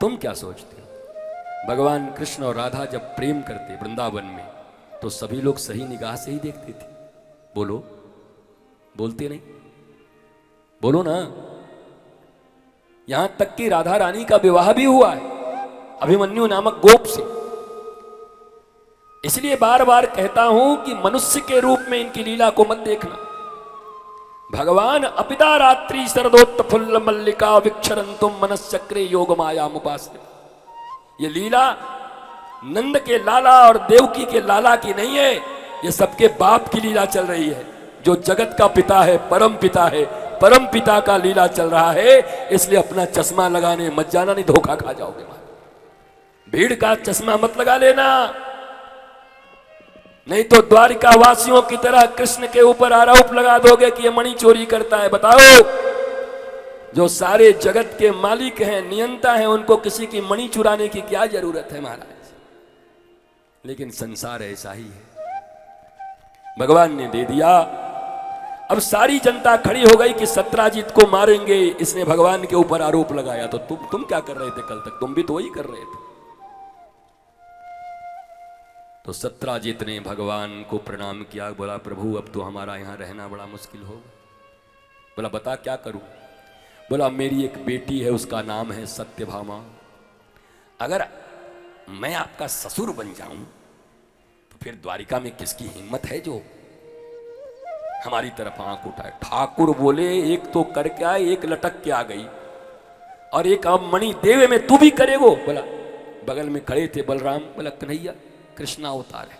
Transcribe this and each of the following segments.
तुम क्या सोचते हो? भगवान कृष्ण और राधा जब प्रेम करते वृंदावन में तो सभी लोग सही निगाह से ही देखते थे। बोलो, बोलते नहीं? बोलो ना। यहां तक कि राधा रानी का विवाह भी हुआ है अभिमन्यु नामक गोप से। इसलिए बार बार कहता हूं कि मनुष्य के रूप में इनकी लीला को मत देखना। भगवान अपिता रात्रि शरदोत्फुल्ल मल्लिका विक्षरंतुम मनश्चक्रे योग माया मुपास्य। ये लीला नंद के लाला और देवकी के लाला की नहीं है, ये सबके बाप की लीला चल रही है। जो जगत का पिता है, परम पिता है, परम पिता का लीला चल रहा है। इसलिए अपना चश्मा लगाने मत जाना, नहीं धोखा खा जाओगे। भीड़ का चश्मा मत लगा लेना, नहीं तो द्वारिका वासियों की तरह कृष्ण के ऊपर आरोप लगा दोगे कि ये मणि चोरी करता है। बताओ, जो सारे जगत के मालिक हैं, नियंता हैं, उनको किसी की मणि चुराने की क्या जरूरत है महाराज? लेकिन संसार ऐसा ही है, भगवान ने दे दिया। अब सारी जनता खड़ी हो गई कि सत्राजित को मारेंगे, इसने भगवान के ऊपर आरोप लगाया। तो तुम क्या कर रहे थे कल तक? तुम भी तो वही कर रहे थे। तो सत्राजित ने भगवान को प्रणाम किया, बोला प्रभु अब तो हमारा यहां रहना बड़ा मुश्किल होगा। बोला बता क्या करूं? बोला मेरी एक बेटी है, उसका नाम है सत्यभामा। अगर मैं आपका ससुर बन जाऊं तो फिर द्वारिका में किसकी हिम्मत है जो हमारी तरफ आंख उठाए? ठाकुर बोले एक तो करके आए, एक लटक के आ गई, और एक अब मणि देवे में तू भी करेगो। बोला बगल में खड़े थे बलराम, बोला कन्हैया कृष्णा अवतार है,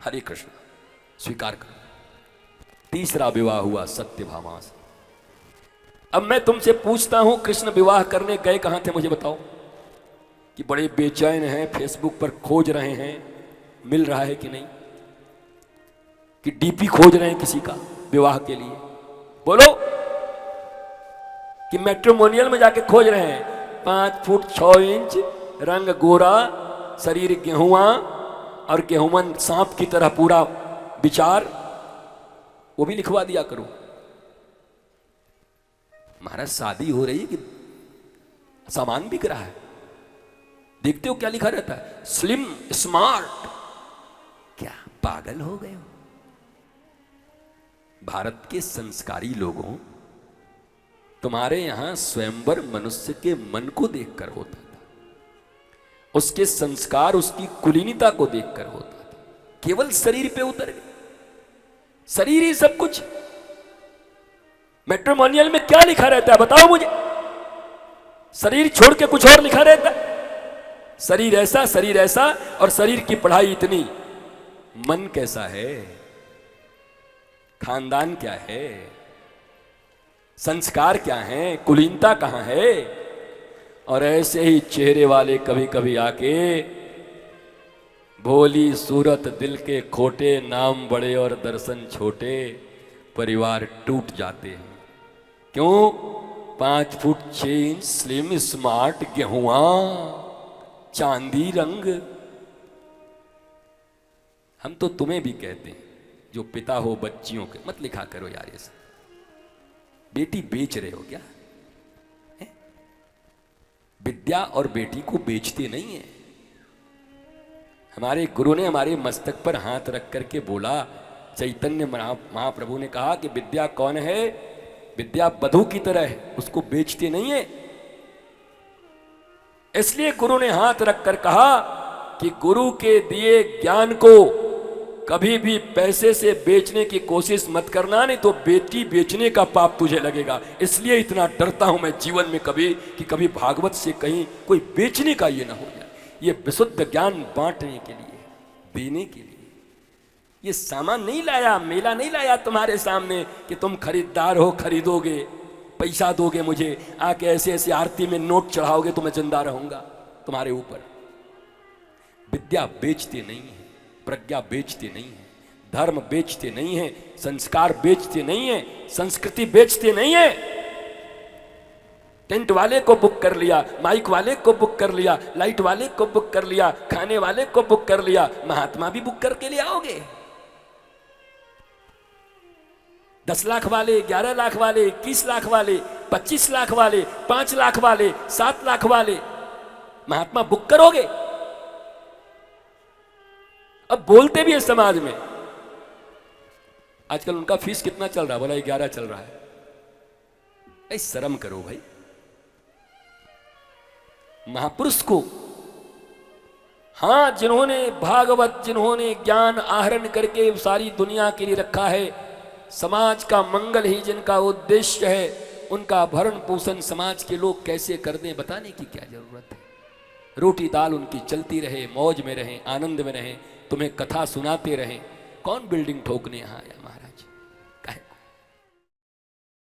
हरे कृष्ण स्वीकार कर। तीसरा विवाह हुआ सत्यभामा से। अब मैं तुमसे पूछता हूं, कृष्ण विवाह करने गए कहां थे मुझे बताओ? कि बड़े बेचैन हैं, फेसबुक पर खोज रहे हैं मिल रहा है कि नहीं, कि डीपी खोज रहे हैं किसी का विवाह के लिए? बोलो, कि मैट्रिमोनियल में जाके खोज रहे हैं 5 फुट 6 इंच, रंग गोरा, शरीर गेहुआ और गेहुमन सांप की तरह पूरा विचार, वो भी लिखवा दिया करो। महाराज शादी हो रही है कि सामान बिक रहा है? देखते हो क्या लिखा रहता है? Slim smart. क्या पागल हो गए हो? भारत के संस्कारी लोगों, तुम्हारे यहां स्वयंवर मनुष्य के मन को देखकर होता था, उसके संस्कार, उसकी कुलीनता को देखकर होता था। केवल शरीर पे उतर गए, शरीर ही सब कुछ। मैट्रिमोनियल में क्या लिखा रहता है बताओ मुझे? शरीर छोड़ के कुछ और लिखा रहता है? शरीर ऐसा, शरीर ऐसा, और शरीर की पढ़ाई इतनी। मन कैसा है? खानदान क्या है? संस्कार क्या है? कुलीनता कहां है? और ऐसे ही चेहरे वाले कभी कभी आके भोली सूरत दिल के खोटे, नाम बड़े और दर्शन छोटे, परिवार टूट जाते हैं। क्यों? 5 फुट 6 इंच, स्लिम स्मार्ट, गेहुआ, चांदी रंग। हम तो तुम्हें भी कहते हैं जो पिता हो बच्चियों के, मत लिखा करो यार ये सब। बेटी बेच रहे हो क्या? विद्या और बेटी को बेचते नहीं है। हमारे गुरु ने हमारे मस्तक पर हाथ रख करके बोला, चैतन्य महाप्रभु ने कहा कि विद्या कौन है? विद्या बधू की तरह है, उसको बेचते नहीं है। इसलिए गुरु ने हाथ रखकर कहा कि गुरु के दिए ज्ञान को कभी भी पैसे से बेचने की कोशिश मत करना, नहीं तो बेटी बेचने का पाप तुझे लगेगा। इसलिए इतना डरता हूं मैं जीवन में कभी कि कभी भागवत से कहीं कोई बेचने का ये ना हो जाए। ये विशुद्ध ज्ञान बांटने के लिए, देने के लिए। ये सामान नहीं लाया, मेला नहीं लाया तुम्हारे सामने कि तुम खरीदार हो, खरीदोगे, पैसा दोगे मुझे, आके ऐसे ऐसे आरती में नोट चढ़ाओगे तो मैं जिंदा रहूंगा तुम्हारे ऊपर। विद्या बेचते नहीं है, प्रज्ञा बेचते नहीं है, धर्म बेचते नहीं है, संस्कार बेचते नहीं है, संस्कृति बेचते नहीं है। टेंट वाले को बुक कर लिया, माइक वाले को बुक कर लिया, लाइट वाले को बुक कर लिया, खाने वाले को बुक कर लिया, महात्मा भी बुक करके ले आओगे। 10 लाख वाले, 11 लाख वाले, 21 लाख वाले, 25 लाख वाले, 5 लाख वाले, 7 लाख वाले महात्मा बुक करोगे? अब बोलते भी है समाज में। आजकल उनका फीस कितना चल रहा है? बोला 11 चल रहा है। ऐ शर्म करो भाई। महापुरुष को, हाँ, जिन्होंने भागवत, जिन्होंने ज्ञान आहरण करके सारी दुनिया के लिए रखा है, समाज का मंगल ही जिनका उद्देश्य है, उनका भरण पोषण समाज के लोग कैसे कर दें, बताने की क्या जरूरत है। रोटी दाल उनकी चलती रहे, मौज में रहें, आनंद में रहें, तुम्हें कथा सुनाते रहें। कौन बिल्डिंग ठोकने यहाँ आया?